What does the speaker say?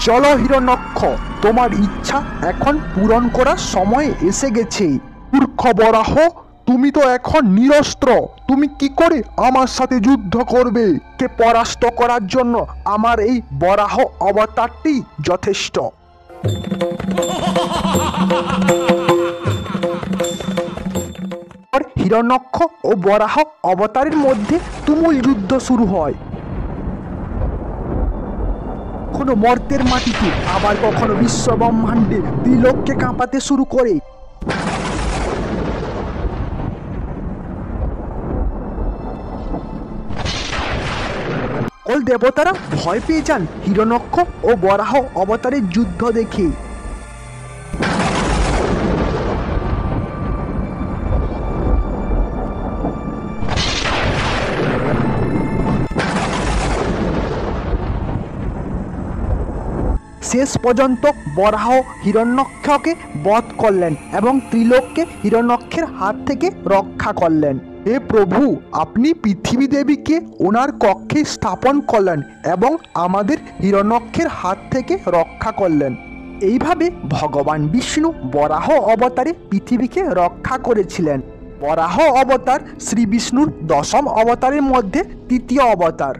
চলো হিরণ্যক্ষ, তোমার ইচ্ছা এখন পূরণ করার সময় এসে গেছে। মূর্খ বরাহ, তুমি তো এখন নিরস্ত্র, তুমি কি করে আমার সাথে যুদ্ধ করবে? কে পরাস্ত করার জন্য আমার এই বরাহ অবতারটি যথেষ্ট। হিরণ্যক্ষ ও বরাহ অবতারের মধ্যে তুমুল যুদ্ধ শুরু হয়। কখনো মর্তের মাটিতে, আবার কখনো বিশ্ব ব্রহ্মাণ্ডে ত্রিলোককে কাঁপাতে শুরু করে। সকল দেবতারা ভয় পেয়ে যান হিরণ্যক্ষ ও বরাহ অবতারের যুদ্ধ দেখে। শেষ পর্যন্ত বরাহ হিরণ্যক্ষকে বধ করলেন এবং ত্রিলোককে হিরণ্যক্ষের হাত থেকে রক্ষা করলেন। হে প্রভু, আপনি পৃথিবী দেবীকে ওনার কক্ষে স্থাপন করলেন এবং আমাদের হিরণ্যক্ষের হাত থেকে রক্ষা করলেন। এইভাবে ভগবান বিষ্ণু বরাহ অবতারে পৃথিবীকে রক্ষা করেছিলেন। বরাহ অবতার শ্রী বিষ্ণুর 10ম অবতারের মধ্যে তৃতীয় অবতার।